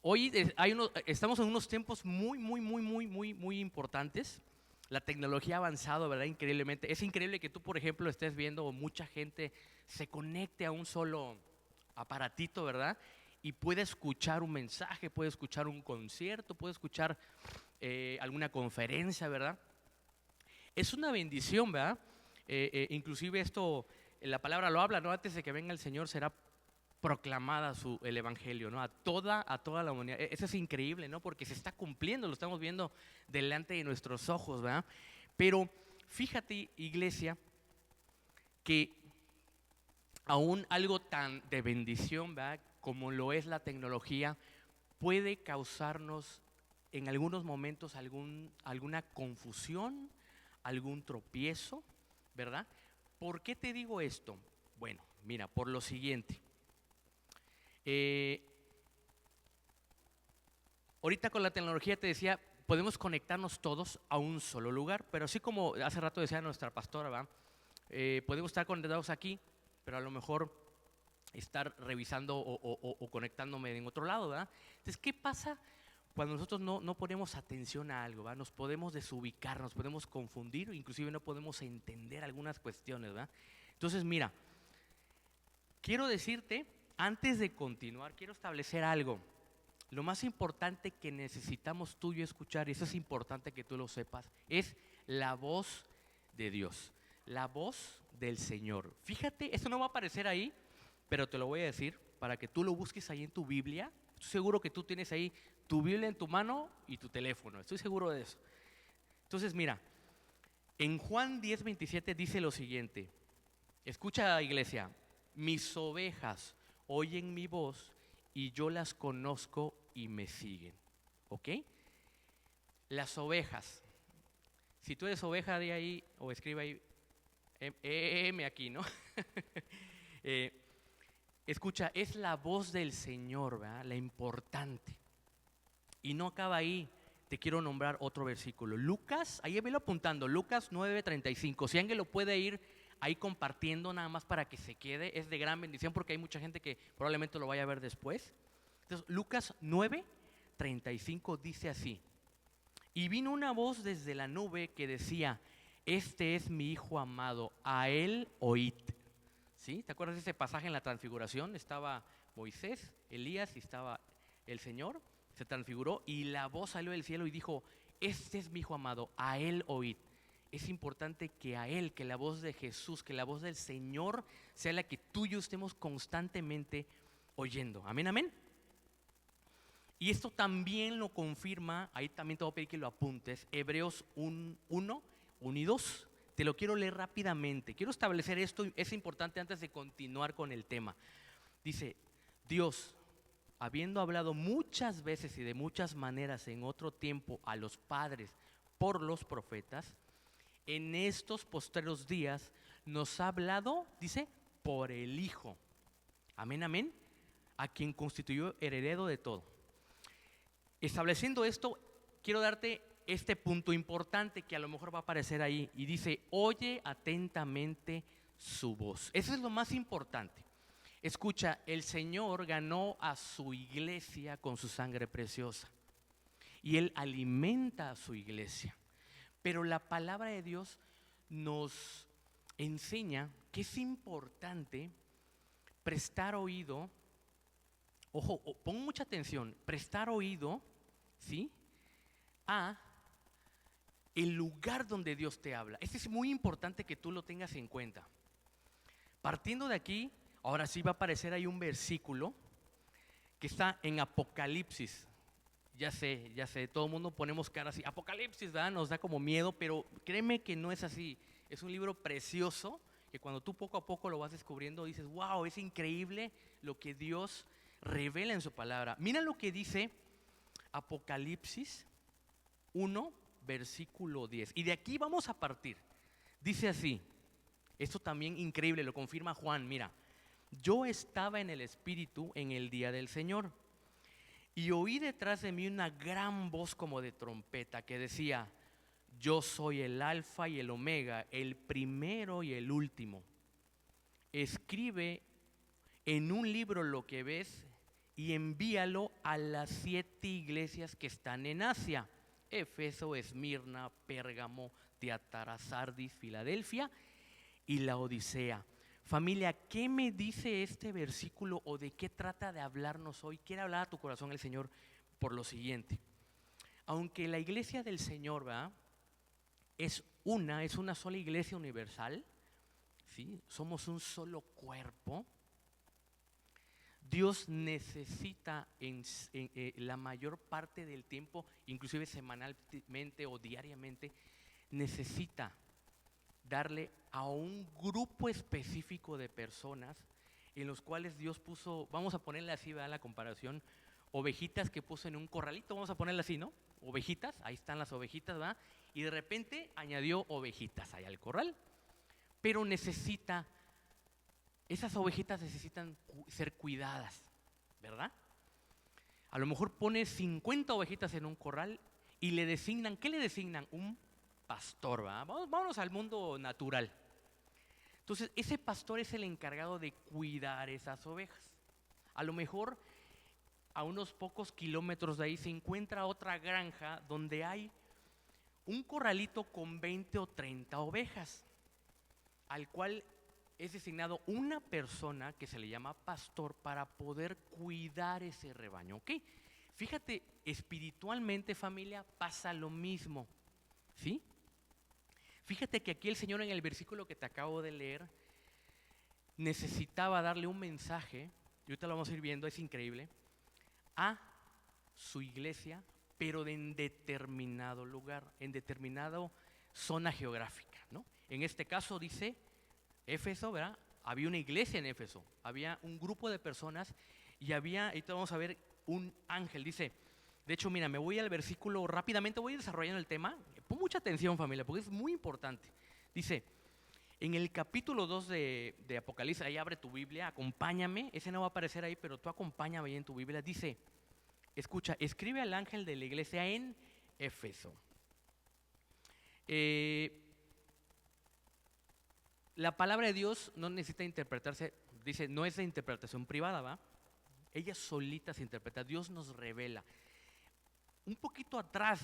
Hoy estamos en unos tiempos muy importantes. La tecnología ha avanzado, ¿verdad? Increíblemente. Es increíble que tú, por ejemplo, estés viendo mucha gente se conecte a un solo aparatito, ¿verdad? Y puede escuchar un mensaje, puede escuchar un concierto, puede escuchar alguna conferencia, ¿verdad? Es una bendición, ¿verdad? Inclusive esto, la palabra lo habla, ¿no? Antes de que venga el Señor será proclamada el evangelio, ¿no? A toda la humanidad. Eso es increíble, ¿no? Porque se está cumpliendo, lo estamos viendo delante de nuestros ojos, ¿verdad? Pero fíjate, iglesia, que aún algo tan de bendición, ¿verdad? Como lo es la tecnología, puede causarnos en algunos momentos alguna confusión, algún tropiezo, ¿verdad? ¿Por qué te digo esto? Bueno, mira, por lo siguiente. Eh, Ahorita con la tecnología te decía, podemos conectarnos todos a un solo lugar, pero así como hace rato decía nuestra pastora, ¿va? Podemos estar conectados aquí, pero a lo mejor estar revisando o conectándome en otro lado, ¿verdad? Entonces, ¿qué pasa cuando nosotros no ponemos atención a algo, ¿va? Nos podemos desubicar, nos podemos confundir, inclusive no podemos entender algunas cuestiones, ¿verdad? Entonces, mira, quiero decirte, antes de continuar, quiero establecer algo. Lo más importante que necesitamos tú y yo escuchar, y eso es importante que tú lo sepas, es la voz de Dios, la voz del Señor. Fíjate, esto no va a aparecer ahí, pero te lo voy a decir para que tú lo busques ahí en tu Biblia. Estoy seguro que tú tienes ahí tu Biblia en tu mano y tu teléfono, estoy seguro de eso. Entonces, mira, en Juan 10:27 dice lo siguiente, escucha, iglesia, mis ovejas oyen mi voz y yo las conozco y me siguen. ¿Ok? Las ovejas. Si tú eres oveja de ahí, o escribe ahí, M aquí, ¿no? Eh, Escucha, es la voz del Señor, ¿verdad? La importante. Y no acaba ahí. Te quiero nombrar otro versículo. Lucas, ahí velo apuntando, Lucas 9:35. Si alguien lo puede ir ahí compartiendo nada más para que se quede, es de gran bendición porque hay mucha gente que probablemente lo vaya a ver después. Entonces, Lucas 9:35 dice así. Y vino una voz desde la nube que decía, este es mi hijo amado, a él oíd. ¿Sí? ¿Te acuerdas de ese pasaje en la transfiguración? Estaba Moisés, Elías y estaba el Señor. Se transfiguró y la voz salió del cielo y dijo, este es mi hijo amado, a él oíd. Es importante que a él, que la voz de Jesús, que la voz del Señor sea la que tú y yo estemos constantemente oyendo. Amén, amén. Y esto también lo confirma, ahí también te voy a pedir que lo apuntes, Hebreos 1, 1 y 2. Te lo quiero leer rápidamente. Quiero establecer esto, es importante antes de continuar con el tema. Dice, Dios, habiendo hablado muchas veces y de muchas maneras en otro tiempo a los padres por los profetas, en estos postreros días nos ha hablado, dice, por el Hijo. Amén, amén. A quien constituyó heredero de todo. Estableciendo esto, quiero darte este punto importante que a lo mejor va a aparecer ahí y dice, oye atentamente su voz. Eso es lo más importante. Escucha, el Señor ganó a su iglesia con su sangre preciosa y Él alimenta a su iglesia. Pero la palabra de Dios nos enseña que es importante prestar oído. Ojo, pon mucha atención, prestar oído, ¿sí? A el lugar donde Dios te habla. Este es muy importante que tú lo tengas en cuenta. Partiendo de aquí, ahora sí va a aparecer ahí un versículo que está en Apocalipsis. Ya sé, todo el mundo ponemos cara así, Apocalipsis, ¿verdad? Nos da como miedo, pero créeme que no es así. Es un libro precioso que cuando tú poco a poco lo vas descubriendo dices, wow, es increíble lo que Dios revela en su palabra. Mira lo que dice Apocalipsis 1, versículo 10. Y de aquí vamos a partir. Dice así, esto también increíble, lo confirma Juan, mira, yo estaba en el Espíritu en el día del Señor y oí detrás de mí una gran voz como de trompeta que decía, yo soy el alfa y el omega, el primero y el último. Escribe en un libro lo que ves y envíalo a las 7 iglesias que están en Asia: Éfeso, Esmirna, Pérgamo, Tiatira, Sardis, Filadelfia y la Odisea. Familia, ¿qué me dice este versículo o de qué trata de hablarnos hoy? Quiere hablar a tu corazón el Señor por lo siguiente. Aunque la iglesia del Señor, ¿verdad?, es una sola iglesia universal, ¿sí? Somos un solo cuerpo. Dios necesita la mayor parte del tiempo, inclusive semanalmente o diariamente, necesita darle a un grupo específico de personas en los cuales Dios puso, vamos a ponerle así, ¿verdad?, la comparación, ovejitas que puso en un corralito, vamos a ponerle así, ¿no? Ovejitas, ahí están las ovejitas, ¿verdad? Y de repente añadió ovejitas allá al corral, pero esas ovejitas necesitan ser cuidadas, ¿verdad? A lo mejor pone 50 ovejitas en un corral y le designan, ¿qué le designan? Un pastor, ¿verdad? Vámonos al mundo natural. Entonces, ese pastor es el encargado de cuidar esas ovejas. A lo mejor a unos pocos kilómetros de ahí se encuentra otra granja donde hay un corralito con 20 o 30 ovejas, al cual es designado una persona que se le llama pastor para poder cuidar ese rebaño, ¿ok? Fíjate, espiritualmente, familia, pasa lo mismo, ¿sí? Fíjate que aquí el Señor, en el versículo que te acabo de leer, necesitaba darle un mensaje, y ahorita lo vamos a ir viendo, es increíble, a su iglesia, pero en determinado lugar, en determinada zona geográfica, ¿no? En este caso dice Éfeso, ¿verdad? Había una iglesia en Éfeso, había un grupo de personas y ahorita vamos a ver un ángel. Dice, de hecho, mira, me voy al versículo rápidamente, voy desarrollando el tema. Pon mucha atención, familia, porque es muy importante. Dice, en el capítulo 2 de Apocalipsis, ahí abre tu Biblia, acompáñame, ese no va a aparecer ahí, pero tú acompáñame ahí en tu Biblia. Dice, escucha, escribe al ángel de la iglesia en Éfeso. La palabra de Dios no necesita interpretarse, dice, no es de interpretación privada, ¿va? Ella solita se interpreta, Dios nos revela. Un poquito atrás,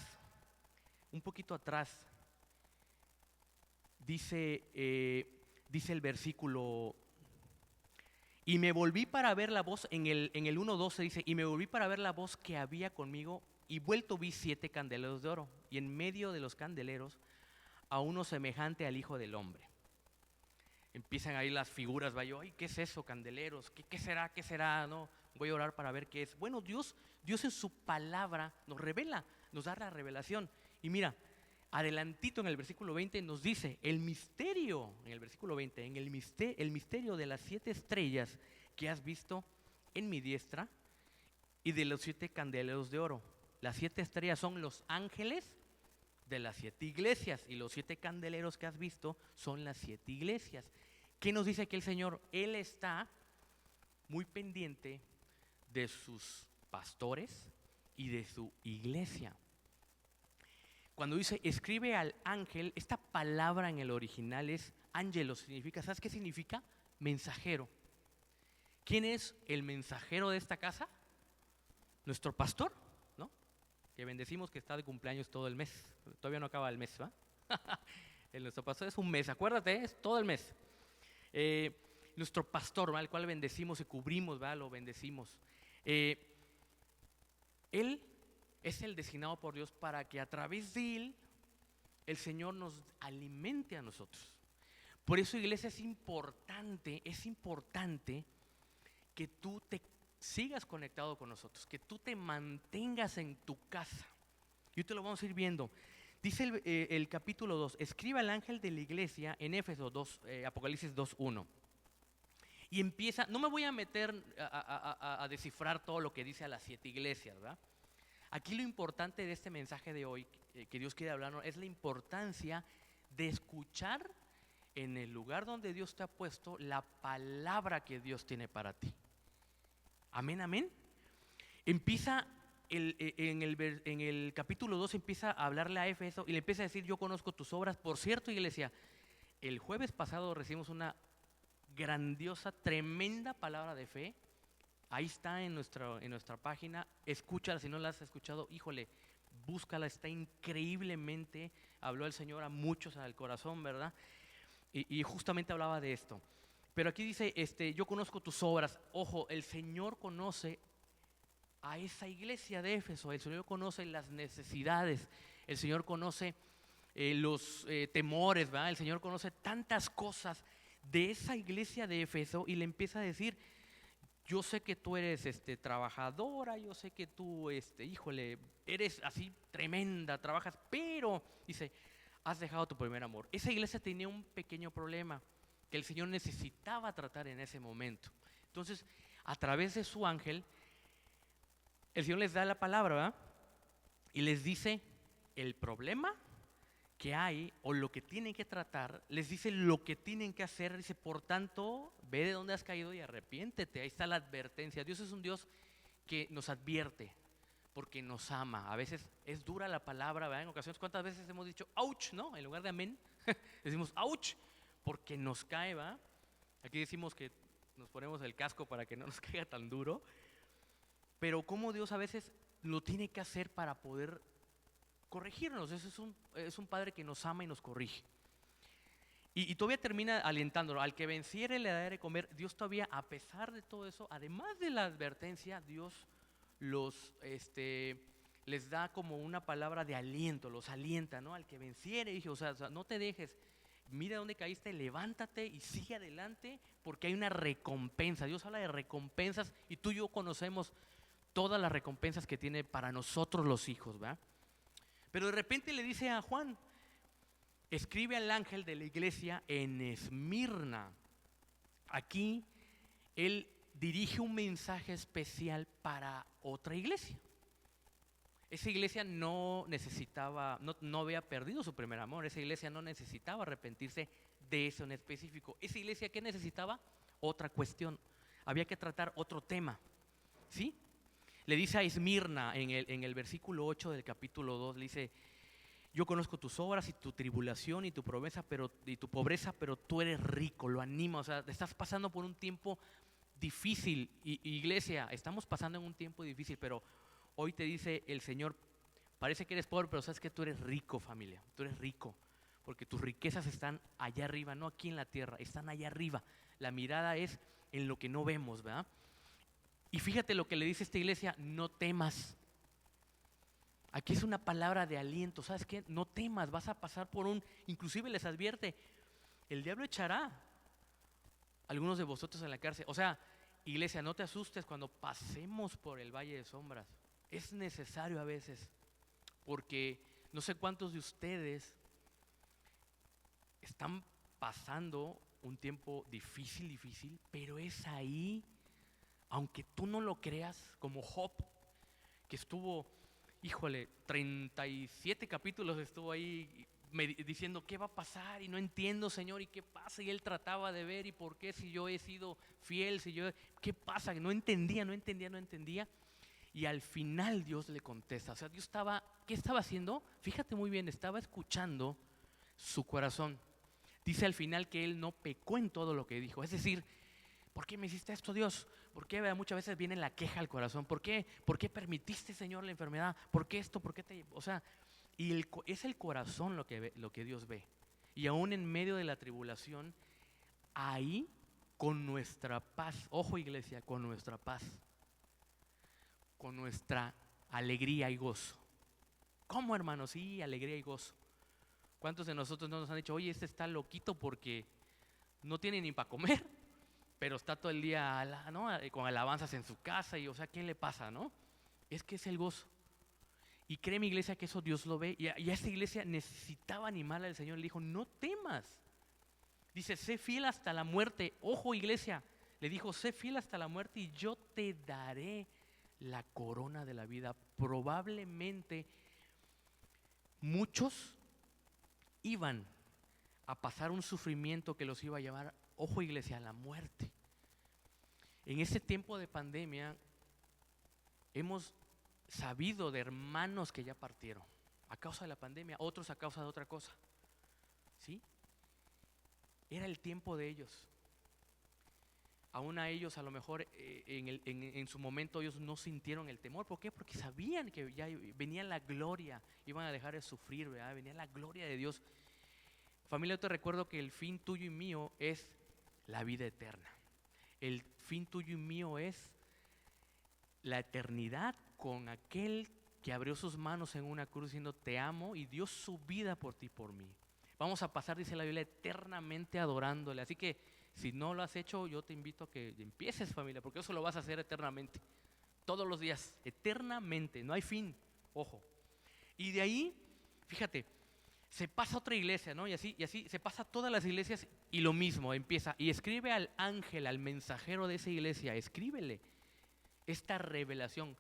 dice el versículo, y me volví para ver la voz, en el 1:12 dice, y me volví para ver la voz que había conmigo, y vuelto vi 7 candeleros de oro, y en medio de los candeleros a uno semejante al Hijo del Hombre. Empiezan ahí las figuras, va yo, ay, ¿qué es eso, candeleros? ¿Qué será? ¿Qué será? No, voy a orar para ver qué es. Bueno, Dios en su palabra nos revela, nos da la revelación. Y mira, adelantito en el versículo 20 nos dice, el misterio, en el versículo 20, el misterio de las 7 estrellas que has visto en mi diestra y de los 7 candeleros de oro. Las 7 estrellas son los ángeles de las 7 iglesias y los 7 candeleros que has visto son las 7 iglesias. ¿Qué nos dice aquí el Señor? Él está muy pendiente de sus pastores y de su iglesia. Cuando dice escribe al ángel, esta palabra en el original es ángelo, significa, ¿sabes qué significa? Mensajero. ¿Quién es el mensajero de esta casa? Nuestro pastor, ¿no? Que bendecimos, que está de cumpleaños todo el mes. Todavía no acaba el mes, ¿va? Nuestro pastor es un mes, acuérdate, es todo el mes. Nuestro pastor, ¿va?, al cual bendecimos y cubrimos, ¿va?, lo bendecimos. Él es el designado por Dios para que a través de él el Señor nos alimente a nosotros. Por eso, iglesia, es importante que tú te sigas conectado con nosotros, que tú te mantengas en tu casa. Y te lo vamos a ir viendo. Dice el capítulo 2, escribe al ángel de la iglesia en Éfeso 2, Apocalipsis 2:1. Y empieza, no me voy a meter a descifrar todo lo que dice a las 7 iglesias, ¿verdad? Aquí lo importante de este mensaje de hoy que Dios quiere hablarnos es la importancia de escuchar en el lugar donde Dios te ha puesto la palabra que Dios tiene para ti. Amén, amén. Empieza en el capítulo 2, empieza a hablarle a Éfeso y le empieza a decir, yo conozco tus obras. Por cierto, iglesia, el jueves pasado recibimos una grandiosa, tremenda palabra de fe Ahí está en nuestra página, escúchala si no la has escuchado, híjole, búscala, está increíblemente, habló el Señor a muchos al corazón, ¿verdad? Y justamente hablaba de esto. Pero aquí dice, yo conozco tus obras. Ojo, el Señor conoce a esa iglesia de Éfeso, el Señor conoce las necesidades, el Señor conoce los temores, ¿verdad? El Señor conoce tantas cosas de esa iglesia de Éfeso y le empieza a decir, yo sé que tú eres trabajadora, yo sé que tú, híjole, eres así tremenda, trabajas, pero, dice, has dejado tu primer amor. Esa iglesia tenía un pequeño problema que el Señor necesitaba tratar en ese momento. Entonces, a través de su ángel, el Señor les da la palabra, ¿verdad? Y les dice el problema que hay o lo que tienen que tratar, les dice lo que tienen que hacer, dice, por tanto, ve de dónde has caído y arrepiéntete. Ahí está la advertencia. Dios es un Dios que nos advierte porque nos ama. A veces es dura la palabra, ¿verdad? En ocasiones, ¿cuántas veces hemos dicho ouch, no? En lugar de amén, decimos ouch, porque nos cae, ¿va? Aquí decimos que nos ponemos el casco para que no nos caiga tan duro, pero cómo Dios a veces lo tiene que hacer para poder corregirnos. Ese es un padre que nos ama y nos corrige. Y todavía termina alentándolo. Al que venciere le daré de comer. Dios todavía, a pesar de todo eso, además de la advertencia, Dios les da como una palabra de aliento, los alienta, ¿no? Al que venciere, dije, o sea, no te dejes. Mira dónde caíste, levántate y sigue adelante porque hay una recompensa. Dios habla de recompensas y tú y yo conocemos todas las recompensas que tiene para nosotros los hijos, ¿verdad? Pero de repente le dice a Juan, escribe al ángel de la iglesia en Esmirna. Aquí él dirige un mensaje especial para otra iglesia. Esa iglesia no necesitaba, no había perdido su primer amor. Esa iglesia no necesitaba arrepentirse de eso en específico. Esa iglesia, ¿qué necesitaba? Otra cuestión. Había que tratar otro tema. ¿Sí? Le dice a Esmirna en el versículo 8 del capítulo 2, le dice, yo conozco tus obras y tu tribulación y tu pobreza, pero tú eres rico, lo anima. O sea, estás pasando por un tiempo difícil. Iglesia, estamos pasando en un tiempo difícil, pero hoy te dice el Señor, parece que eres pobre, pero sabes que tú eres rico, familia. Tú eres rico, porque tus riquezas están allá arriba, no aquí en la tierra, están allá arriba. La mirada es en lo que no vemos, ¿verdad? Y fíjate lo que le dice esta iglesia, no temas. Aquí es una palabra de aliento, ¿sabes qué? No temas, vas a pasar por inclusive les advierte, el diablo echará a algunos de vosotros en la cárcel. O sea, iglesia, no te asustes cuando pasemos por el valle de sombras. Es necesario a veces, porque no sé cuántos de ustedes están pasando un tiempo difícil, pero es ahí, aunque tú no lo creas, como Job, que estuvo, híjole, 37 capítulos estuvo ahí diciendo qué va a pasar y no entiendo, Señor, y qué pasa, y él trataba de ver y por qué si yo he sido fiel, qué pasa, no entendía, y al final Dios le contesta. O sea, Dios ¿qué estaba haciendo? Fíjate muy bien, estaba escuchando su corazón. Dice al final que él no pecó en todo lo que dijo, es decir, ¿por qué me hiciste esto, Dios? ¿Por qué muchas veces viene la queja al corazón? ¿Por qué permitiste, Señor, la enfermedad? ¿Por qué esto? ¿Por qué o sea, es el corazón lo que Dios ve. Y aún en medio de la tribulación, ahí con nuestra paz, ojo iglesia, con nuestra paz, con nuestra alegría y gozo. ¿Cómo, hermanos? Sí, alegría y gozo. ¿Cuántos de nosotros no nos han dicho, oye, este está loquito porque no tiene ni para comer? Pero está todo el día, ¿no?, con alabanzas en su casa y, o sea, ¿qué le pasa, no? Es que es el gozo. Y créeme, iglesia, que eso Dios lo ve. Y a esta iglesia necesitaba animarle al Señor. Le dijo, no temas. Dice, sé fiel hasta la muerte. Ojo, iglesia, le dijo, sé fiel hasta la muerte y yo te daré la corona de la vida. Probablemente muchos iban a pasar un sufrimiento que los iba a llevar, ojo iglesia, a la muerte. En este tiempo de pandemia hemos sabido de hermanos que ya partieron a causa de la pandemia, otros a causa de otra cosa. ¿Sí? Era el tiempo de ellos. Aún a ellos a lo mejor en su momento ellos no sintieron el temor. ¿Por qué? Porque sabían que ya venía la gloria, iban a dejar de sufrir, ¿verdad? Venía la gloria de Dios. Familia, yo te recuerdo que el fin tuyo y mío es la vida eterna. El fin tuyo y mío es la eternidad con aquel que abrió sus manos en una cruz diciendo te amo y dio su vida por ti y por mí. Vamos a pasar, dice la Biblia, eternamente adorándole. Así que si no lo has hecho, yo te invito a que empieces, familia, porque eso lo vas a hacer eternamente. Todos los días, eternamente, no hay fin, ojo. Y de ahí, fíjate, se pasa a otra iglesia, ¿no? Y así se pasa a todas las iglesias y lo mismo, empieza. Y escribe al ángel, al mensajero de esa iglesia, escríbele esta revelación.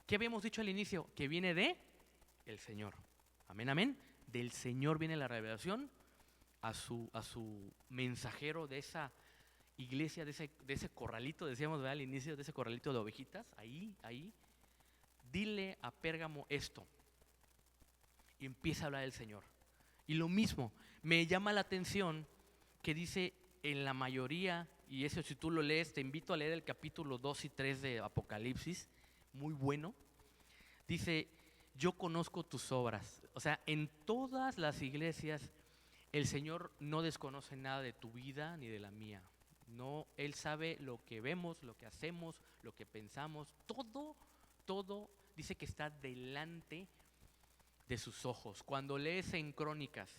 ¿Qué habíamos dicho al inicio? Que viene de el Señor. Amén, amén. Del Señor viene la revelación a su mensajero de esa iglesia, de ese corralito, decíamos, ¿verdad? Al inicio, de ese corralito de ovejitas. Ahí. Dile a Pérgamo esto. Y empieza a hablar del Señor. Y lo mismo, me llama la atención que dice en la mayoría, y eso si tú lo lees, te invito a leer el capítulo 2 y 3 de Apocalipsis, muy bueno. Dice, yo conozco tus obras. O sea, en todas las iglesias el Señor no desconoce nada de tu vida ni de la mía. No, Él sabe lo que vemos, lo que hacemos, lo que pensamos, todo dice que está delante de sus ojos. Cuando lees en Crónicas,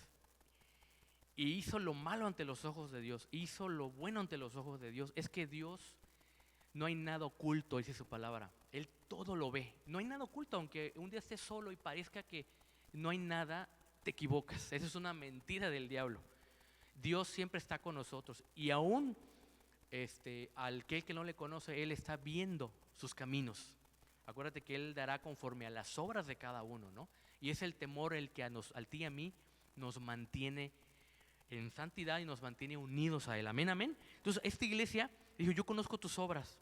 y hizo lo malo ante los ojos de Dios, hizo lo bueno ante los ojos de Dios, es que Dios no hay nada oculto, dice su palabra. Él todo lo ve. No hay nada oculto, aunque un día estés solo y parezca que no hay nada, te equivocas. Esa es una mentira del diablo. Dios siempre está con nosotros y aún al que no le conoce, Él está viendo sus caminos. Acuérdate que Él dará conforme a las obras de cada uno, ¿no? Y es el temor el que al ti y a mí nos mantiene en santidad y nos mantiene unidos a Él. Amén, amén. Entonces esta iglesia dijo, yo conozco tus obras,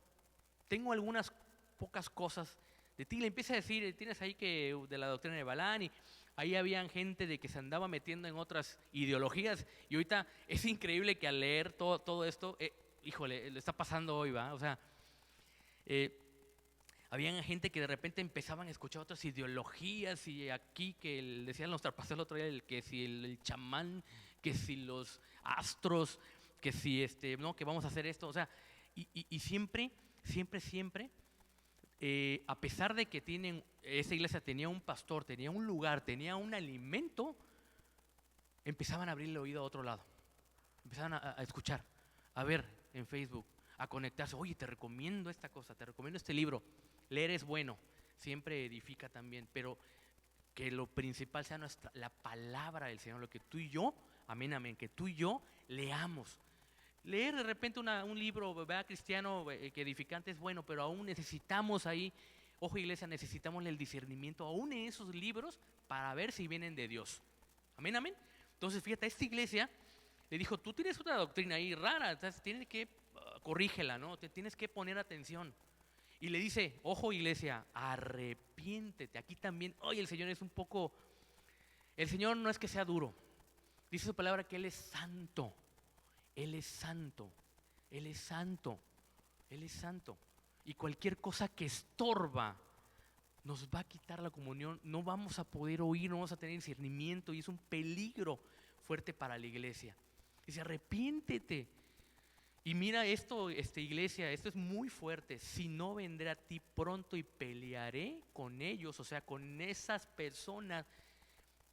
tengo algunas pocas cosas de ti. Le empieza a decir, tienes ahí que de la doctrina de Balaam, y ahí habían gente de que se andaba metiendo en otras ideologías, y ahorita es increíble que al leer todo esto, híjole, le está pasando hoy, ¿va? O sea, habían gente que de repente empezaban a escuchar otras ideologías, y aquí que decían los pastor el otro día, que si el chamán, que si los astros, que si no, que vamos a hacer esto, o sea, y siempre, a pesar de que esa iglesia tenía un pastor, tenía un lugar, tenía un alimento, empezaban a abrir el oído a otro lado, empezaban a escuchar, a ver en Facebook, a conectarse. Oye, te recomiendo esta cosa, te recomiendo este libro. Leer es bueno, siempre edifica también, pero que lo principal sea la palabra del Señor, lo que tú y yo, amén, amén, que tú y yo leamos. Leer de repente un libro, ¿verdad?, cristiano, que edificante es bueno, pero aún necesitamos ahí, ojo iglesia, necesitamos el discernimiento aún en esos libros para ver si vienen de Dios. Amén, amén. Entonces fíjate, esta iglesia le dijo, tú tienes una doctrina ahí rara, entonces tienes que corrígela, ¿no? Te tienes que poner atención. Y le dice, ojo iglesia, arrepiéntete. Aquí también, oye, el Señor no es que sea duro. Dice su palabra que Él es santo. Él es santo. Él es santo. Él es santo. Y cualquier cosa que estorba nos va a quitar la comunión. No vamos a poder oír, no vamos a tener discernimiento, y es un peligro fuerte para la iglesia. Dice, arrepiéntete. Y mira esto, iglesia, esto es muy fuerte. Si no, vendré a ti pronto y pelearé con ellos, o sea, con esas personas.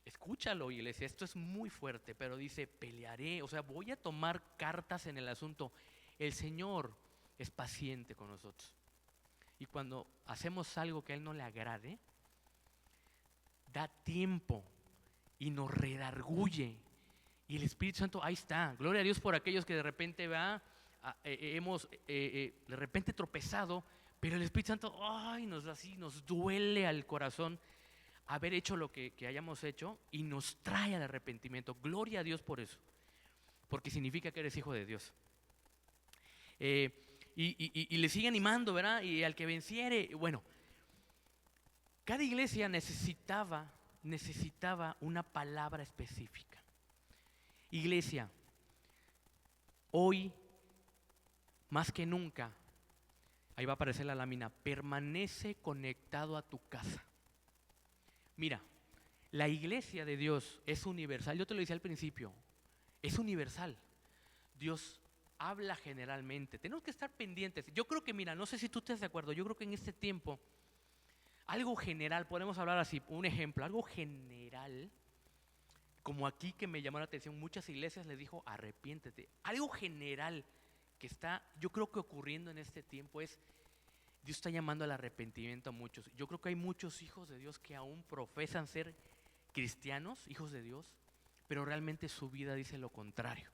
Escúchalo, iglesia, esto es muy fuerte, pero dice, pelearé, o sea, voy a tomar cartas en el asunto. El Señor es paciente con nosotros. Y cuando hacemos algo que a Él no le agrade, da tiempo y nos redarguye. Y el Espíritu Santo, ahí está. Gloria a Dios por aquellos que de repente hemos de repente tropezado, pero el Espíritu Santo, nos duele al corazón haber hecho lo que hayamos hecho, y nos trae al arrepentimiento. Gloria a Dios por eso, porque significa que eres hijo de Dios. Y le sigue animando, ¿verdad? Y al que venciere, bueno, cada iglesia necesitaba una palabra específica. Iglesia, hoy más que nunca, ahí va a aparecer la lámina, permanece conectado a tu casa. Mira, la iglesia de Dios es universal. Yo te lo decía al principio, es universal. Dios habla generalmente. Tenemos que estar pendientes. Yo creo que, mira, no sé si tú estás de acuerdo, yo creo que en este tiempo, algo general, podemos hablar así, un ejemplo, algo general, como aquí que me llamó la atención, muchas iglesias les dijo, arrepiéntete. Algo general que está, yo creo que ocurriendo en este tiempo es, Dios está llamando al arrepentimiento a muchos. Yo creo que hay muchos hijos de Dios que aún profesan ser cristianos, hijos de Dios, pero realmente su vida dice lo contrario.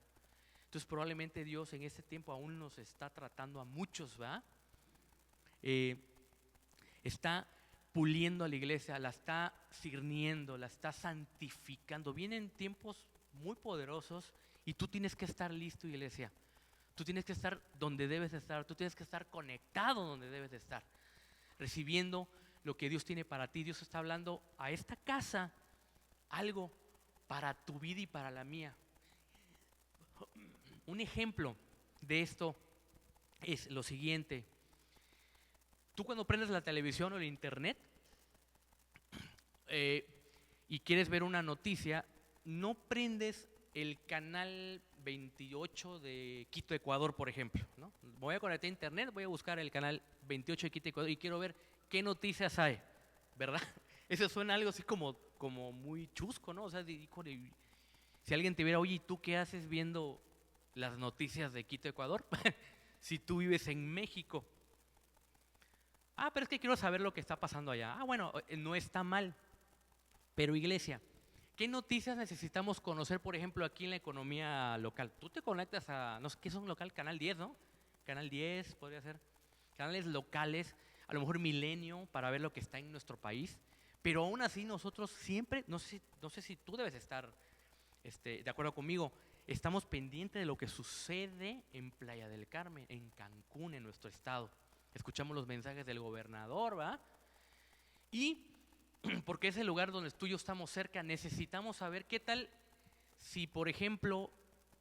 Entonces probablemente Dios en este tiempo aún nos está tratando a muchos, ¿verdad? Está puliendo a la iglesia, la está sirviendo, la está santificando. Vienen tiempos muy poderosos y tú tienes que estar listo, iglesia. Tú tienes que estar donde debes estar, tú tienes que estar conectado donde debes de estar, recibiendo lo que Dios tiene para ti. Dios está hablando a esta casa algo para tu vida y para la mía. Un ejemplo de esto es lo siguiente. Tú cuando prendes la televisión o el internet y quieres ver una noticia, no prendes el canal 28 de Quito, Ecuador, por ejemplo, ¿no? Voy a conectar a internet, voy a buscar el canal 28 de Quito, Ecuador y quiero ver qué noticias hay, ¿verdad? Eso suena algo así como muy chusco, ¿no? O sea, si alguien te viera, oye, ¿y tú qué haces viendo las noticias de Quito, Ecuador? Si tú vives en México. Pero es que quiero saber lo que está pasando allá. Bueno, no está mal. Pero iglesia, ¿qué noticias necesitamos conocer, por ejemplo, aquí en la economía local? Tú te conectas a, no sé qué es un local, Canal 10, ¿no? Canal 10 podría ser. Canales locales, a lo mejor Milenio, para ver lo que está en nuestro país. Pero aún así nosotros siempre, no sé si tú debes estar de acuerdo conmigo, estamos pendientes de lo que sucede en Playa del Carmen, en Cancún, en nuestro estado. Escuchamos los mensajes del gobernador, ¿va? Y porque es el lugar donde tú y yo estamos cerca, necesitamos saber qué tal si, por ejemplo,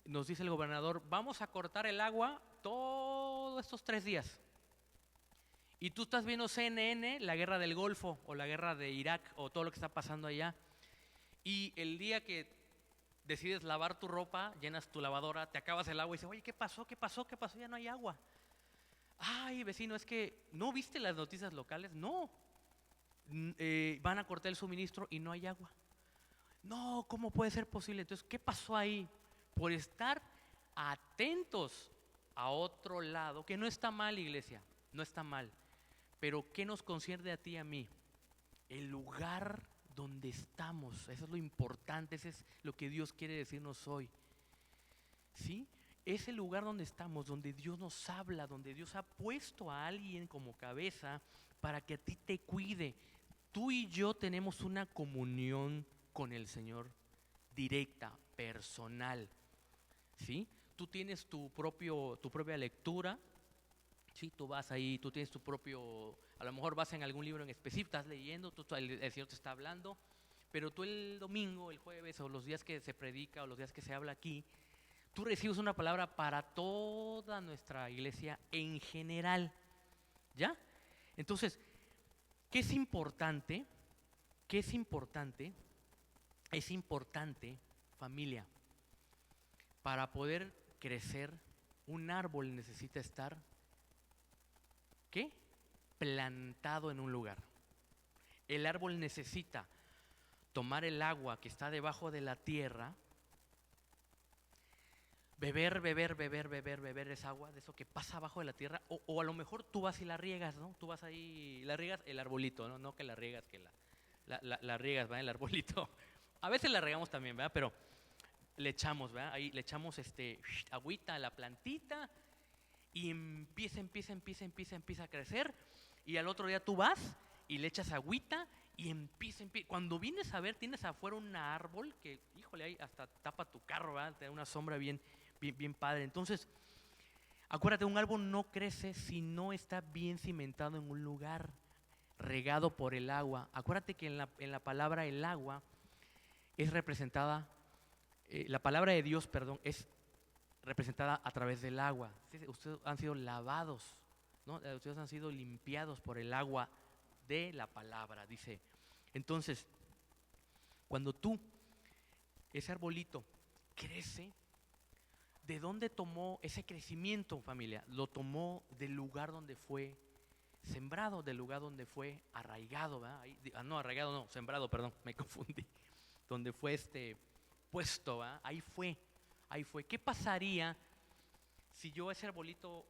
nos dice el gobernador, vamos a cortar el agua todos estos 3 días. Y tú estás viendo CNN, la guerra del Golfo o la guerra de Irak o todo lo que está pasando allá. Y el día que decides lavar tu ropa, llenas tu lavadora, te acabas el agua y dices, oye, ¿qué pasó? ¿Qué pasó? ¿Qué pasó? Ya no hay agua. Ay, vecino, es que ¿no viste las noticias locales? No. Van a cortar el suministro y no hay agua. No, ¿cómo puede ser posible? Entonces, ¿qué pasó ahí? Por estar atentos a otro lado, que no está mal, iglesia, no está mal. Pero ¿qué nos concierne a ti y a mí? El lugar donde estamos, eso es lo importante, eso es lo que Dios quiere decirnos hoy. ¿Sí? Es el lugar donde estamos, donde Dios nos habla, donde Dios ha puesto a alguien como cabeza para que a ti te cuide. Tú y yo tenemos una comunión con el Señor directa, personal. ¿Sí? Tú tienes tu propia lectura. Sí, tú vas ahí, tú tienes tu propio, a lo mejor vas en algún libro en específico, estás leyendo, el Señor te está hablando, pero tú el domingo, el jueves o los días que se predica o los días que se habla aquí, tú recibes una palabra para toda nuestra iglesia en general, ¿ya? Entonces, ¿qué es importante? ¿Qué es importante? Es importante, familia, para poder crecer, un árbol necesita estar, ¿qué? Plantado en un lugar. El árbol necesita tomar el agua que está debajo de la tierra, beber esa agua, de eso que pasa abajo de la tierra, o a lo mejor tú vas y la riegas, ¿no? Tú vas ahí y la riegas el arbolito, ¿no? No que la riegas, que la riegas, ¿verdad? El arbolito. A veces la regamos también, ¿verdad? Pero le echamos, ¿verdad? Ahí le echamos agüita a la plantita y empieza a crecer, y al otro día tú vas y le echas agüita y empieza. Cuando vienes a ver, tienes afuera un árbol que, híjole, ahí hasta tapa tu carro, ¿verdad? Te da una sombra bien padre. Entonces, acuérdate, un árbol no crece si no está bien cimentado en un lugar, regado por el agua. Acuérdate que en la palabra el agua es representada, la palabra de Dios, perdón, es representada a través del agua. ¿Sí? Ustedes han sido lavados, ¿no? Ustedes han sido limpiados por el agua de la palabra, dice. Entonces, cuando ese arbolito crece, ¿de dónde tomó ese crecimiento, familia? Lo tomó del lugar donde fue sembrado, del lugar donde fue arraigado, ¿verdad? No, arraigado no, sembrado, perdón, me confundí. Donde fue puesto, ¿verdad? Ahí fue. ¿Qué pasaría si yo ese arbolito,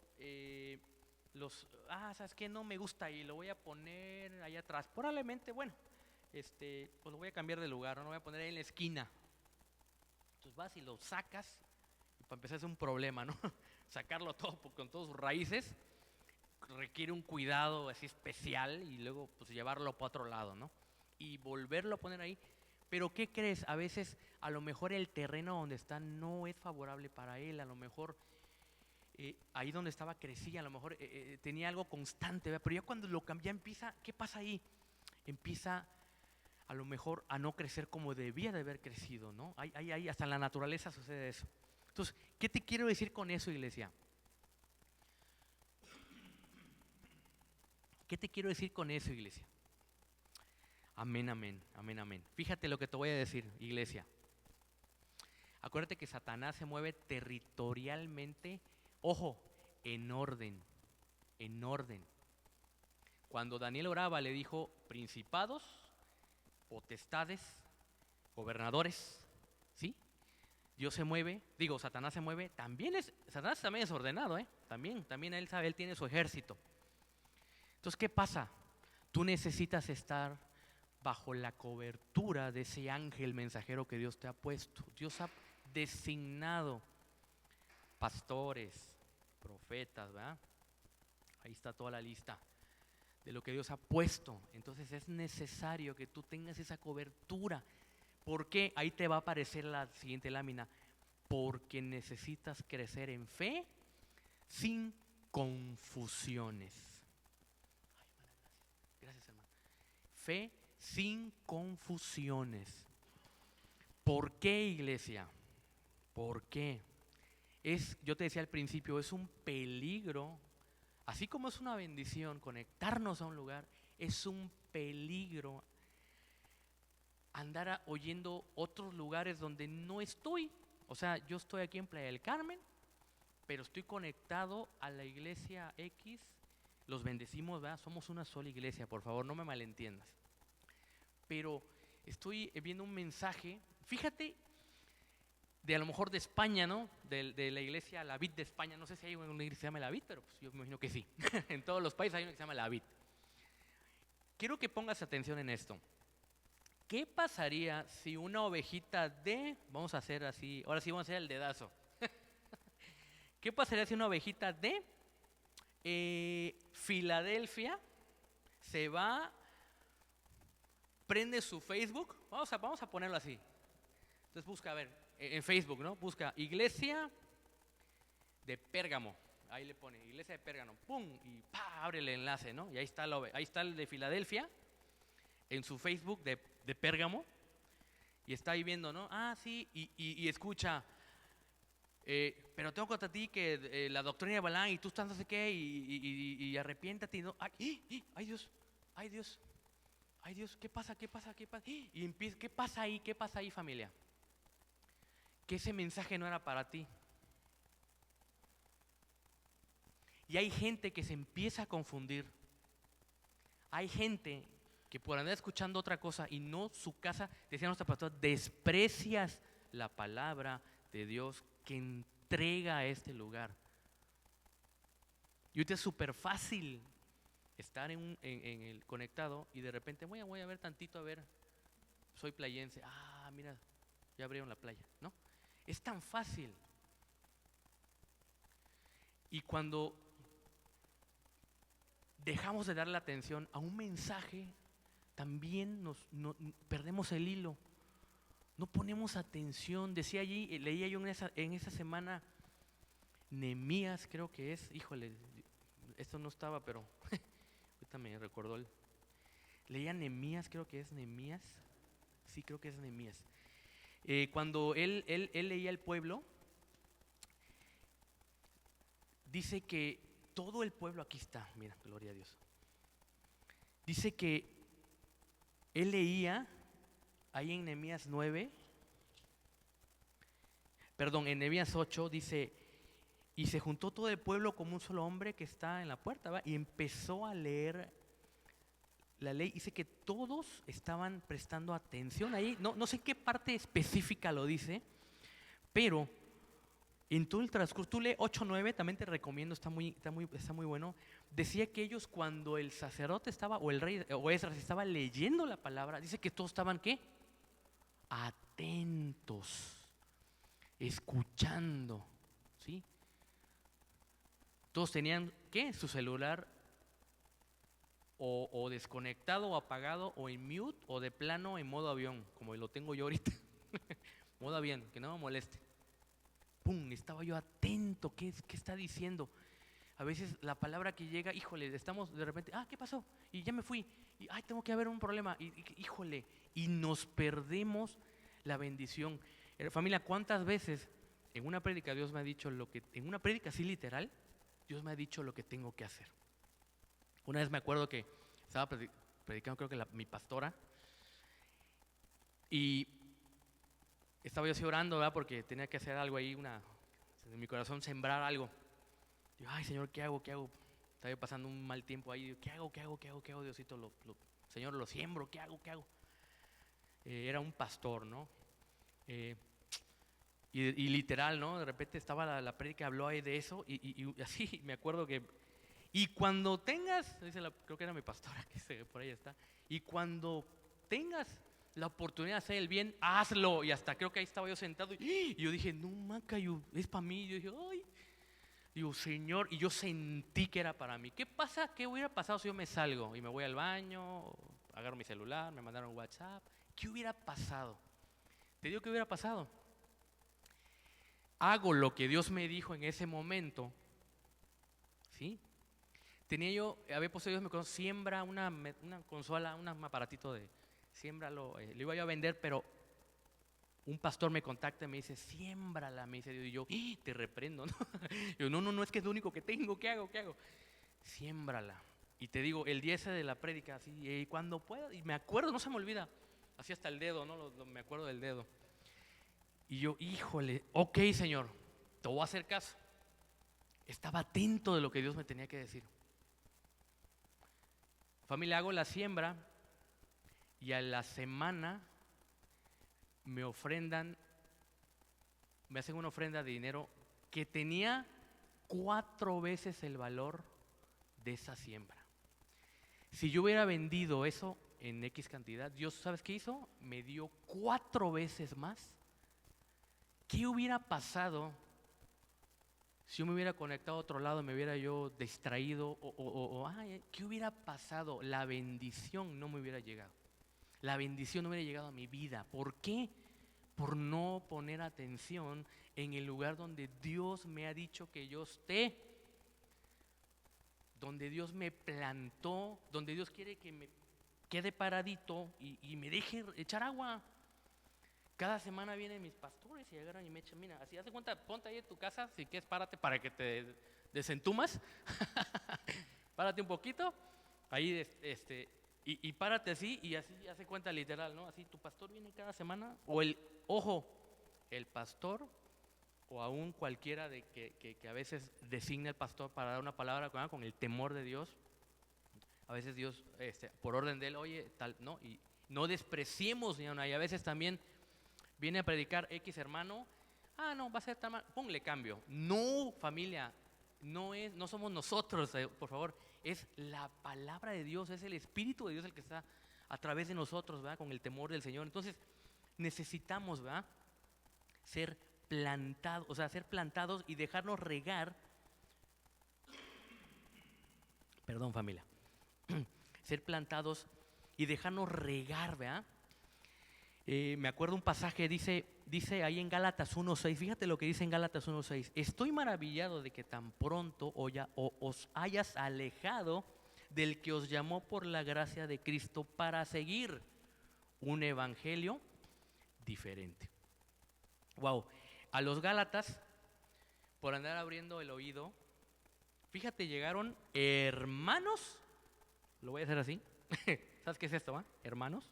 ¿sabes qué? No me gusta y lo voy a poner allá atrás. Probablemente, bueno, pues lo voy a cambiar de lugar, no lo voy a poner ahí en la esquina. Entonces vas y lo sacas, y para empezar es un problema, ¿no? Sacarlo todo con todas sus raíces requiere un cuidado así especial y luego pues llevarlo para otro lado, ¿no? Y volverlo a poner ahí. Pero ¿qué crees? A veces a lo mejor el terreno donde está no es favorable para él, a lo mejor ahí donde estaba crecía, a lo mejor tenía algo constante, ¿verdad? Pero ya cuando lo cambia empieza, ¿qué pasa ahí? Empieza a lo mejor a no crecer como debía de haber crecido, ¿no? Hasta en la naturaleza sucede eso. Entonces, ¿qué te quiero decir con eso, iglesia? ¿Qué te quiero decir con eso, iglesia? Amén, amén, amén, amén. Fíjate lo que te voy a decir, iglesia. Acuérdate que Satanás se mueve territorialmente, ojo, en orden, en orden. Cuando Daniel oraba le dijo principados, potestades, gobernadores, ¿sí? Dios se mueve, Satanás se mueve, Satanás también es ordenado, también él sabe, él tiene su ejército. Entonces, ¿qué pasa? Tú necesitas estar bajo la cobertura de ese ángel mensajero que Dios te ha puesto. Dios ha designado pastores, profetas, ¿verdad? Ahí está toda la lista de lo que Dios ha puesto. Entonces es necesario que tú tengas esa cobertura. ¿Por qué? Ahí te va a aparecer la siguiente lámina. Porque necesitas crecer en fe sin confusiones. Gracias, hermano. Fe sin confusiones. ¿Por qué, iglesia? ¿Por qué? Yo te decía al principio, es un peligro, así como es una bendición conectarnos a un lugar, es un peligro andar oyendo otros lugares donde no estoy. O sea, yo estoy aquí en Playa del Carmen, pero estoy conectado a la iglesia X. Los bendecimos, ¿verdad? Somos una sola iglesia, por favor, no me malentiendas. Pero estoy viendo un mensaje, fíjate, de a lo mejor de España, ¿no? De la iglesia La Vid de España. No sé si hay una iglesia que se llama La Vid, pero pues yo me imagino que sí. En todos los países hay una que se llama La Vid. Quiero que pongas atención en esto. ¿Qué pasaría si una ovejita vamos a hacer así, ahora sí vamos a hacer el dedazo. ¿Qué pasaría si una ovejita de Filadelfia se va, prende su Facebook? Vamos a ponerlo así. Entonces busca, a ver, en Facebook, ¿no? Busca Iglesia de Pérgamo. Ahí le pone Iglesia de Pérgamo, ¡pum! Y ¡pah! Abre el enlace, ¿no? Y ahí está el de Filadelfia en su Facebook de Pérgamo. Y está ahí viendo, ¿no? Ah, sí, y escucha, pero tengo contra ti que la doctrina de Balaam y tú estás no sé qué y arrepiéntate. Y no, ay Dios, ay Dios, ay Dios, ¿qué pasa? Y empieza, ¿qué pasa ahí, familia? Que ese mensaje no era para ti. Y hay gente que se empieza a confundir. Hay gente que por andar escuchando otra cosa y no su casa, decía nuestra pastora, desprecias la palabra de Dios que entrega a este lugar. Y ahorita es súper fácil estar en el conectado y de repente voy a ver tantito, a ver, soy playense, mira, ya abrieron la playa, ¿no? Es tan fácil. Y cuando dejamos de darle atención a un mensaje, también perdemos el hilo. No ponemos atención. Decía allí, leía yo en esa semana, Nehemías, creo que es, híjole, esto no estaba, pero ahorita me recordó. Leía Nehemías, creo que es Nehemías. Sí, creo que es Nehemías. Cuando él leía al pueblo, dice que todo el pueblo, aquí está, mira, gloria a Dios. Dice que él leía ahí en Nehemías 9, perdón, en Nehemías 8 dice, y se juntó todo el pueblo como un solo hombre que está en la puerta, ¿va? Y empezó a leer la ley. Dice que todos estaban prestando atención ahí, no sé qué parte específica lo dice, pero en todo el transcurso, tú lee 8:9, también te recomiendo, está muy bueno. Decía que ellos, cuando el sacerdote estaba, o el rey, o Esdras estaba leyendo la palabra, dice que todos estaban, ¿qué? Atentos, escuchando, ¿sí? Todos tenían, ¿qué? Su celular o desconectado, o apagado, o en mute, o de plano en modo avión, como lo tengo yo ahorita. Modo avión, que no me moleste. ¡Pum! Estaba yo atento, ¿qué está diciendo? A veces la palabra que llega, híjole, estamos de repente, ¿qué pasó? Y ya me fui, y tengo que haber un problema, híjole, y nos perdemos la bendición. Familia, ¿cuántas veces en una prédica Dios me ha dicho en una prédica así literal, Dios me ha dicho lo que tengo que hacer? Una vez me acuerdo que estaba predicando, creo que mi pastora, y estaba yo así orando, ¿verdad? Porque tenía que hacer algo ahí, en mi corazón sembrar algo. Digo, ay, Señor, ¿qué hago? Estaba yo pasando un mal tiempo ahí. Digo, ¿qué hago, Diosito? Señor, lo siembro, ¿qué hago? Era un pastor, ¿no? Y literal, ¿no? De repente estaba la prédica, habló ahí de eso, y así me acuerdo que, y cuando tengas, creo que era mi pastora, que por ahí está, y cuando tengas la oportunidad de hacer el bien, hazlo. Y hasta creo que ahí estaba yo sentado, y yo dije, no, maca, es para mí. Yo dije, ay, digo, Señor, y yo sentí que era para mí. ¿Qué pasa? ¿Qué hubiera pasado si yo me salgo y me voy al baño, agarro mi celular, me mandaron WhatsApp? ¿Qué hubiera pasado? Te digo, ¿qué hubiera pasado? Hago lo que Dios me dijo en ese momento, ¿sí? Había puesto Dios, me dijo, siembra una consola, un aparatito de, siémbralo, lo iba yo a vender, pero un pastor me contacta y me dice, siémbrala, me dice Dios, y yo, te reprendo, ¿no? Yo, no, es que es lo único que tengo, ¿qué hago? Siémbrala. Y te digo, el día ese de la prédica, así, y cuando pueda, y me acuerdo, no se me olvida, así hasta el dedo, ¿no? Me acuerdo del dedo. Y yo, híjole, ok, Señor, te voy a hacer caso. Estaba atento de lo que Dios me tenía que decir. Familia, hago la siembra y a la semana me hacen una ofrenda de dinero que tenía 4 veces el valor de esa siembra. Si yo hubiera vendido eso en X cantidad, Dios, ¿sabes qué hizo? Me dio 4 veces más. ¿Qué hubiera pasado si yo me hubiera conectado a otro lado, me hubiera yo distraído? ¿Qué hubiera pasado? La bendición no me hubiera llegado. La bendición no hubiera llegado a mi vida. ¿Por qué? Por no poner atención en el lugar donde Dios me ha dicho que yo esté, donde Dios me plantó, donde Dios quiere que me quede paradito y me deje echar agua. Cada semana vienen mis pastores y agarran y me echan, mira, así, haz de cuenta, ponte ahí en tu casa, si quieres párate para que te desentumas, párate un poquito, ahí y párate así, y así hace cuenta literal, ¿no? Así tu pastor viene cada semana, o el pastor, o aún cualquiera que a veces designa el pastor para dar una palabra con el temor de Dios. A veces Dios, por orden de él, oye, tal, no, y no despreciemos, y a veces también viene a predicar X hermano, no, va a ser tan mal, ponle cambio. No, familia, no somos nosotros, por favor, es la palabra de Dios, es el Espíritu de Dios el que está a través de nosotros, ¿verdad? Con el temor del Señor. Entonces, necesitamos, ¿verdad? Ser plantados y dejarnos regar. Perdón, familia. Ser plantados y dejarnos regar, ¿verdad? Me acuerdo un pasaje, dice ahí en Gálatas 1:6, fíjate lo que dice en Gálatas 1:6, estoy maravillado de que tan pronto os hayas alejado del que os llamó por la gracia de Cristo para seguir un evangelio diferente. Wow, a los Gálatas, por andar abriendo el oído Fíjate, llegaron hermanos, lo voy a hacer así. ¿Sabes qué es esto, va? Hermanos.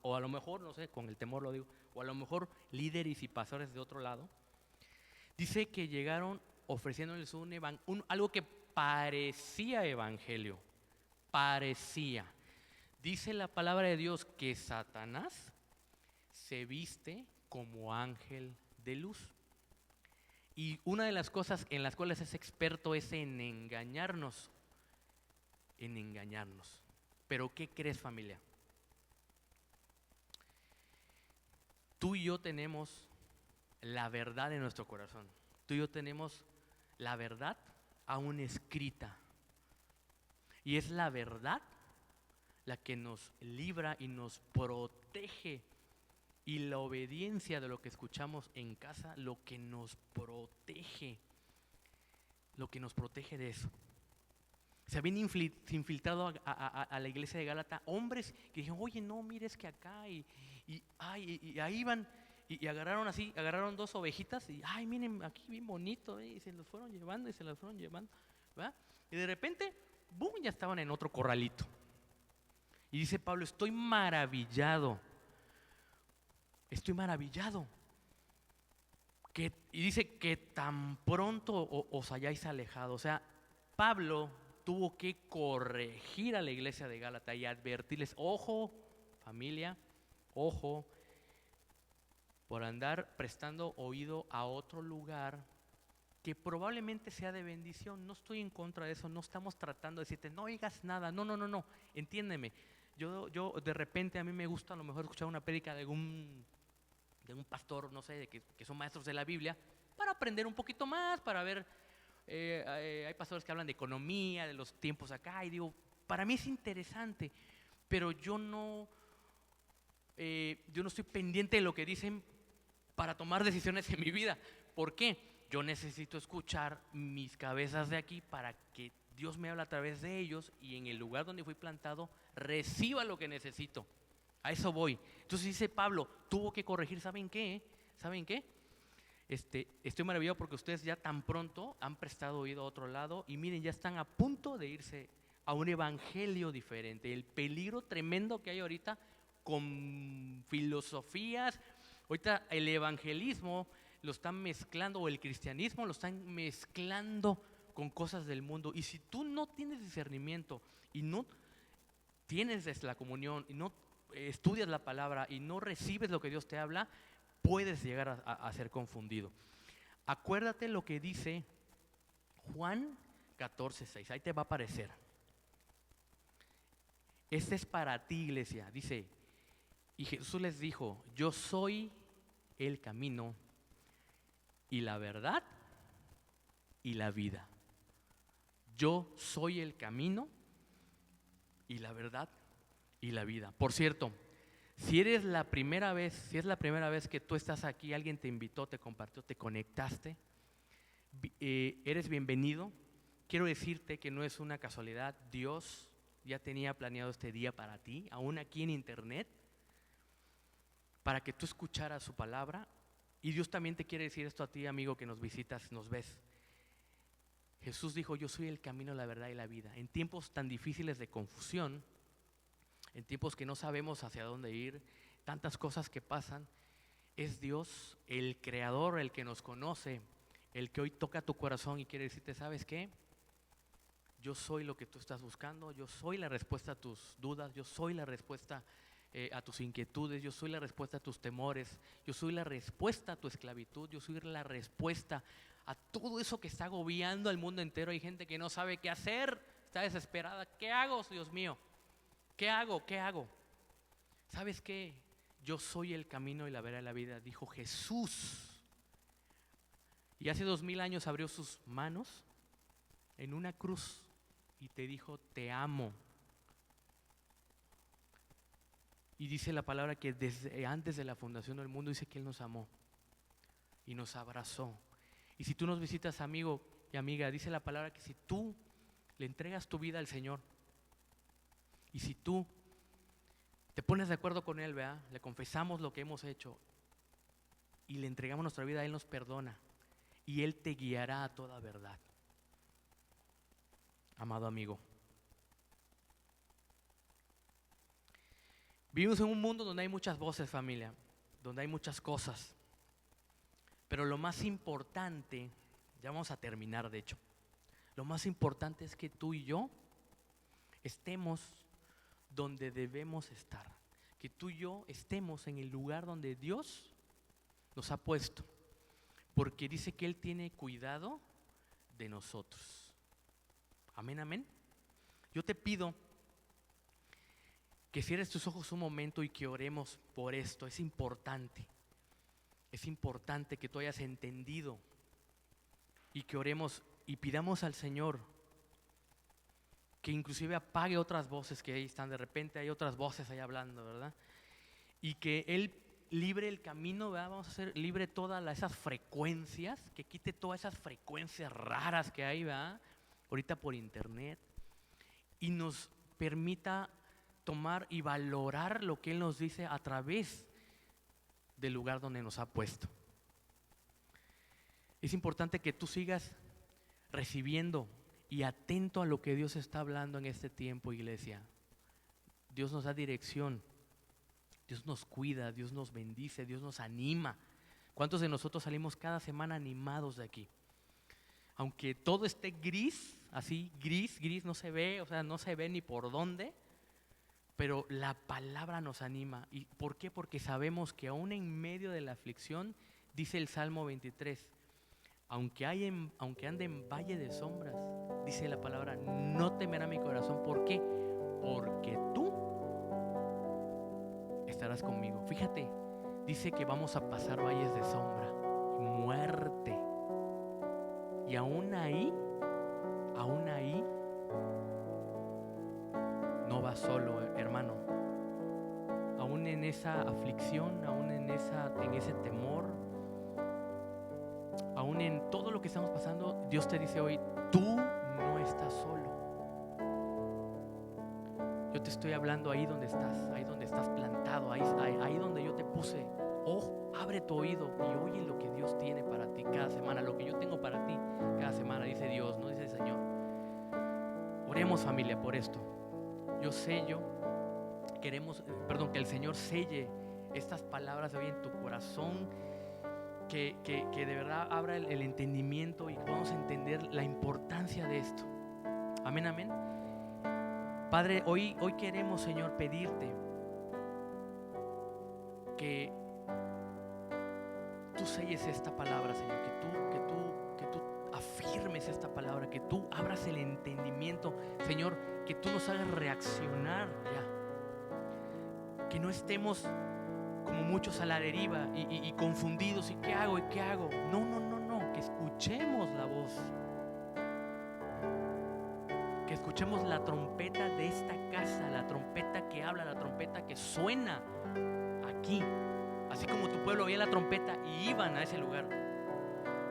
O a lo mejor, no sé, con el temor lo digo, o a lo mejor líderes y pastores de otro lado. Dice que llegaron ofreciéndoles algo que parecía evangelio. Parecía. Dice la palabra de Dios que Satanás se viste como ángel de luz. Y una de las cosas en las cuales es experto es en engañarnos. En engañarnos. Pero ¿qué crees, familia? Tú y yo tenemos la verdad en nuestro corazón. Tú y yo tenemos la verdad aún escrita. Y es la verdad la que nos libra y nos protege. Y la obediencia de lo que escuchamos en casa, lo que nos protege. Lo que nos protege de eso. Se habían infiltrado a la iglesia de Gálata hombres que dijeron, oye, no, mire, es que acá y ahí van y agarraron dos ovejitas y, ay, miren, aquí bien bonito, y se los fueron llevando y se los fueron llevando, ¿verdad? Y de repente, boom, ya estaban en otro corralito. Y dice Pablo, estoy maravillado. Y dice que tan pronto os hayáis alejado. O sea, Pablo tuvo que corregir a la iglesia de Gálata y advertirles, ojo, familia, ojo, por andar prestando oído a otro lugar que probablemente sea de bendición. No estoy en contra de eso, no estamos tratando de decirte, no oigas nada, no, entiéndeme. Yo de repente a mí me gusta a lo mejor escuchar una prédica de un pastor, no sé, que son maestros de la Biblia, para aprender un poquito más, para ver, hay pastores que hablan de economía, de los tiempos acá, y digo, para mí es interesante, pero yo no estoy pendiente de lo que dicen para tomar decisiones en mi vida. ¿Por qué? Yo necesito escuchar mis cabezas de aquí para que Dios me hable a través de ellos y en el lugar donde fui plantado reciba lo que necesito. A eso voy. Entonces dice Pablo, tuvo que corregir, ¿saben qué? ¿Saben qué? Estoy maravillado porque ustedes ya tan pronto han prestado oído a otro lado y miren, ya están a punto de irse a un evangelio diferente. El peligro tremendo que hay ahorita con filosofías, ahorita el evangelismo lo están mezclando, o el cristianismo lo están mezclando con cosas del mundo. Y si tú no tienes discernimiento y no tienes la comunión y no estudias la palabra y no recibes lo que Dios te habla, puedes llegar a ser confundido. Acuérdate lo que dice Juan 14:6, ahí te va a aparecer. Este es para ti, iglesia. Dice, y Jesús les dijo, yo soy el camino y la verdad y la vida. Yo soy el camino y la verdad y la vida. Por cierto, si es la primera vez que tú estás aquí, alguien te invitó, te compartió, te conectaste, eres bienvenido. Quiero decirte que no es una casualidad, Dios ya tenía planeado este día para ti, aún aquí en internet, para que tú escucharas su palabra. Y Dios también te quiere decir esto a ti, amigo, que nos visitas, nos ves. Jesús dijo, yo soy el camino, la verdad y la vida. En tiempos tan difíciles de confusión, en tiempos que no sabemos hacia dónde ir, tantas cosas que pasan, es Dios, el creador, el que nos conoce, el que hoy toca tu corazón y quiere decirte, ¿sabes qué? Yo soy lo que tú estás buscando, yo soy la respuesta a tus dudas, yo soy la respuesta a tus inquietudes, yo soy la respuesta a tus temores, yo soy la respuesta a tu esclavitud, yo soy la respuesta a todo eso que está agobiando al mundo entero. Hay gente que no sabe qué hacer, está desesperada. ¿Qué hago, Dios mío? ¿Qué hago? ¿Qué hago? ¿Sabes qué? Yo soy el camino y la verdad y la vida, dijo Jesús. Y hace 2000 años abrió sus manos en una cruz y te dijo, te amo. Y dice la palabra que desde antes de la fundación del mundo dice que Él nos amó y nos abrazó. Y si tú nos visitas, amigo y amiga, dice la palabra que si tú le entregas tu vida al Señor y si tú te pones de acuerdo con Él, ¿verdad? Le confesamos lo que hemos hecho y le entregamos nuestra vida, Él nos perdona y Él te guiará a toda verdad. amado amigo. Vivimos en un mundo donde hay muchas voces, familia, donde hay muchas cosas. Pero lo más importante, ya vamos a terminar de hecho, lo más importante es que tú y yo estemos donde debemos estar. Que tú y yo estemos en el lugar donde Dios nos ha puesto. Porque dice que Él tiene cuidado de nosotros. Amén, amén. Yo te pido que cierres tus ojos un momento y que oremos por esto. Es importante que tú hayas entendido y que oremos y pidamos al Señor que inclusive apague otras voces que ahí están. De repente hay otras voces ahí hablando, ¿verdad? Y que Él libre el camino, ¿verdad? Vamos a hacer libre todas esas frecuencias, que quite todas esas frecuencias raras que hay, ¿verdad? Ahorita por internet, y nos permita tomar y valorar lo que Él nos dice a través del lugar donde nos ha puesto. Es importante que tú sigas recibiendo y atento a lo que Dios está hablando en este tiempo, iglesia. Dios nos da dirección, Dios nos cuida, Dios nos bendice, Dios nos anima. ¿Cuántos de nosotros salimos cada semana animados de aquí? Aunque todo esté gris, así gris, no se ve, o sea, no se ve ni por dónde, pero la palabra nos anima. ¿Y por qué? Porque sabemos que aún en medio de la aflicción, dice el Salmo 23, aunque ande en valle de sombras, dice la palabra, no temerá mi corazón. ¿Por qué? Porque tú estarás conmigo. Fíjate, dice que vamos a pasar valles de sombra y muerte. Y aún ahí, no vas solo, hermano. Aún en esa aflicción, aún en ese temor, aún en todo lo que estamos pasando, Dios te dice hoy, tú no estás solo. Yo te estoy hablando ahí donde estás plantado, ahí donde yo te puse. Abre tu oído y oye lo que Dios tiene para ti cada semana, lo que yo tengo para ti cada semana, dice Dios, no dice el Señor. Oremos, familia, por esto. Que el Señor selle estas palabras de hoy en tu corazón, que de verdad abra el entendimiento y podamos entender la importancia de esto. Amén, amén. Padre, hoy queremos, Señor, pedirte que tú selles esta palabra, Señor, que tú afirmes esta palabra, que tú abras el entendimiento, Señor, que tú nos hagas reaccionar ya, que no estemos como muchos a la deriva y confundidos, y qué hago, no, que escuchemos la voz, que escuchemos la trompeta de esta casa, la trompeta que habla, la trompeta que suena aquí. Así como tu pueblo oía la trompeta y iban a ese lugar,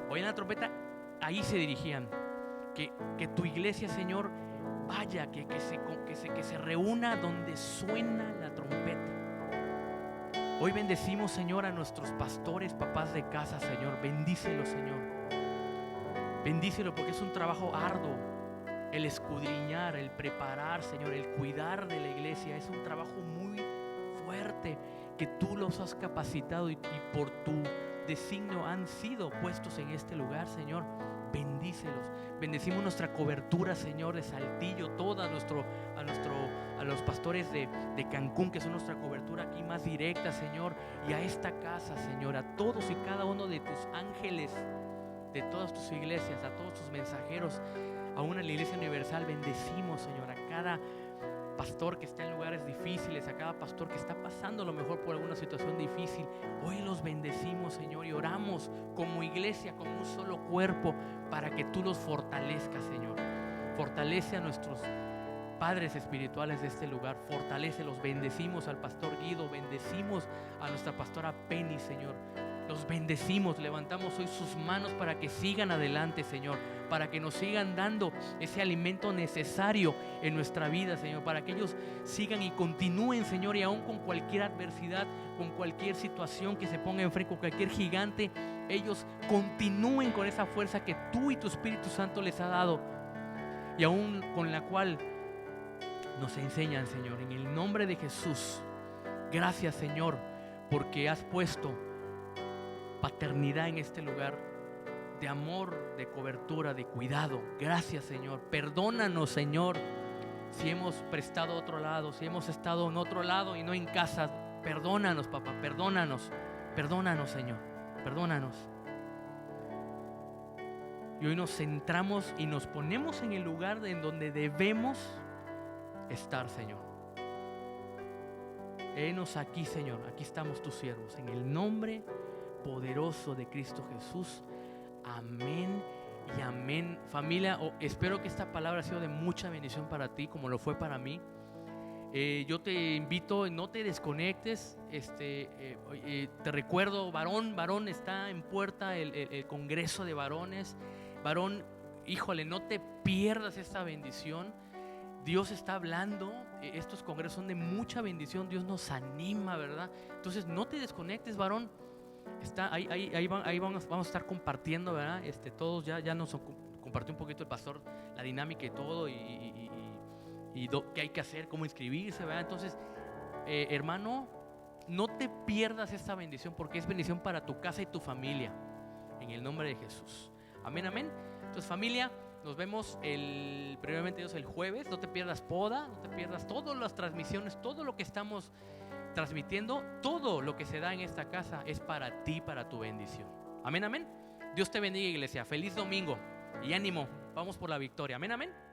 oían la trompeta, ahí se dirigían. Que tu iglesia, Señor, vaya, que se reúna donde suena la trompeta. Hoy bendecimos, Señor, a nuestros pastores, papás de casa, Señor. Bendícelo, Señor. Bendícelo, porque es un trabajo arduo. El escudriñar, el preparar, Señor, el cuidar de la iglesia es un trabajo muy fuerte, que tú los has capacitado y por tu designio han sido puestos en este lugar, Señor. Bendícelos. Bendecimos nuestra cobertura, Señor, de Saltillo, a los pastores de Cancún, que son nuestra cobertura aquí más directa, Señor, y a esta casa, Señor, a todos y cada uno de tus ángeles, de todas tus iglesias, a todos tus mensajeros, aún a la Iglesia Universal. Bendecimos, Señor, a cada pastor que está en lugares difíciles, a cada pastor que está pasando a lo mejor por alguna situación difícil. Hoy los bendecimos, Señor, y oramos como iglesia, como un solo cuerpo, para que tú los fortalezcas, Señor. Fortalece a nuestros padres espirituales de este lugar, fortalécelos. Bendecimos al pastor Guido, bendecimos a nuestra pastora Penny, Señor. Los bendecimos, levantamos hoy sus manos para que sigan adelante, Señor, para que nos sigan dando ese alimento necesario en nuestra vida, Señor, para que ellos sigan y continúen, Señor, y aún con cualquier adversidad, con cualquier situación que se ponga enfrente, con cualquier gigante, ellos continúen con esa fuerza que tú y tu Espíritu Santo les ha dado. y aún con la cual nos enseñan, Señor, en el nombre de Jesús. Gracias, Señor, porque has puesto paternidad en este lugar, de amor, de cobertura, de cuidado. Gracias, Señor. Perdónanos, Señor, si hemos prestado a otro lado, si hemos estado en otro lado y no en casa. Perdónanos, papá, perdónanos. Perdónanos, Señor, perdónanos. Y hoy nos centramos y nos ponemos en el lugar en donde debemos estar, Señor. Henos aquí, Señor. Aquí estamos tus siervos. En el nombre poderoso de Cristo Jesús. Amén y amén. Familia, espero que esta palabra ha sido de mucha bendición para ti, como lo fue para mí. Yo te invito, no te desconectes. Te recuerdo, varón, está en puerta el Congreso de Varones. Varón, híjole, no te pierdas esta bendición. Dios está hablando, estos congresos son de mucha bendición, Dios nos anima, ¿verdad? Entonces no te desconectes, varón. Ahí vamos a estar compartiendo, ¿verdad? Todos ya nos compartió un poquito el pastor la dinámica y todo, y qué hay que hacer, cómo inscribirse, ¿verdad? Entonces, hermano, no te pierdas esta bendición, porque es bendición para tu casa y tu familia, en el nombre de Jesús. Amén, amén. Entonces, familia, nos vemos primeramente Dios el jueves. No te pierdas poda, no te pierdas todas las transmisiones, todo lo que estamos transmitiendo, todo lo que se da en esta casa es para ti, para tu bendición. Amén, amén. Dios te bendiga, iglesia. Feliz domingo y ánimo, vamos por la victoria. Amén, amén.